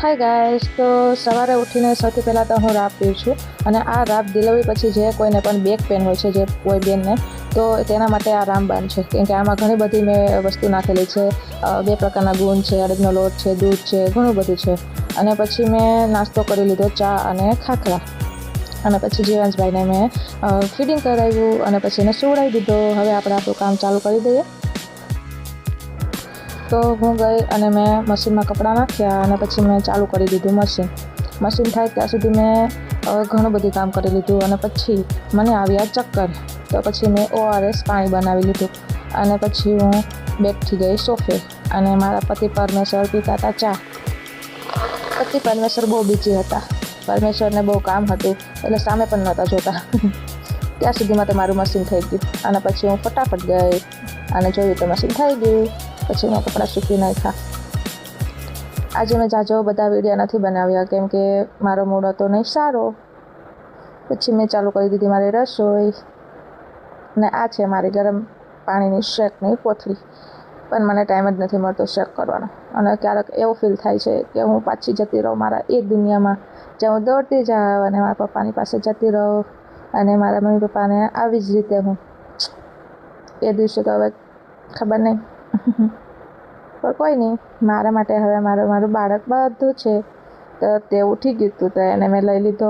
Hi guys, તો સવારે ઉઠીને સૌથી પહેલાં તો હું રાબ પીઉં છું. અને આ રાબ ડિલિવરી પછી જે કોઈને પણ બેક પેન હોય છે, જે કોઈ બેનને, તો તેના માટે આ રામબાણ છે. કેમ કે આમાં ઘણી બધી મેં વસ્તુ નાખેલી છે. 2 પ્રકારના ગુણ છે, અડદનો લોટ છે, દૂધ છે, ઘણું બધું છે. અને પછી મેં નાસ્તો કરી લીધો, ચા અને ખાખરા. અને પછી જીવાંશભાઈને મેં ફીડિંગ કરાવ્યું અને પછી એને સુવડાવી દીધો. હવે આપણે આપણું કામ ચાલુ કરી દઈએ. તો હું ગઈ અને મેં મશીનમાં કપડાં નાખ્યા અને પછી મેં ચાલુ કરી દીધું મશીન થાય ત્યાં સુધી મેં ઘણું બધું કામ કરી લીધું. અને પછી મને આવ્યા ચક્કર, તો પછી મેં ORS પાણી બનાવી લીધું અને પછી હું બેઠી ગઈ સોફે. અને મારા પતિ પરમેશ્વર પીતા હતા ચા. પતિ પરમેશ્વર બહુ બીજી હતા. પરમેશ્વરને બહુ કામ હતું એટલે સામે પણ નહોતા જોતા. ત્યાં સુધીમાં તો મારું મશીન થઈ ગયું. અને પછી હું ફટાફટ ગઈ અને જોયું તો મશીન થઈ ગયું. પછી મેં કપડાં સૂકવી નાખ્યા. આજે મેં જાજો બધા વિડીયો નથી બનાવ્યા કેમ કે મારો મૂડ હતો નહીં સારો. પછી મેં ચાલુ કરી દીધી મારી રસોઈ. ને આ છે મારી ગરમ પાણીની શેકની કોથળી. પણ મને ટાઈમ જ નથી મળતો શેક કરવાનો. અને ક્યારેક એવું ફીલ થાય છે કે હું પાછી જતી રહું મારા એ દુનિયામાં, જ્યાં હું દોડતી જાઉં અને મારા પપ્પાની પાસે જતી રહું અને મારા મમ્મી પપ્પાને આવી જ રીતે હું. એ દિવસે તો હવે ખબર નહીં. પણ કોઈ નહીં, મારા માટે હવે મારું બાળક બધું છે. તો તે ઉઠી ગયું હતું તો એને મેં લઈ લીધો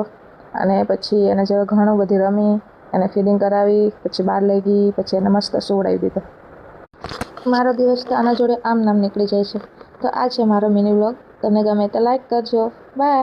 અને પછી એને જો ઘણું બધું રમી, એને ફીડિંગ કરાવી, પછી બહાર લઈ ગઈ, પછી એને મસ્ત સુવડાવી દીધો. મારો દિવસ તો આના જોડે આમ નામ નીકળી જાય છે. તો આ છે મારો મિની વ્લોગ. તમને ગમે તો લાઈક કરજો. બાય.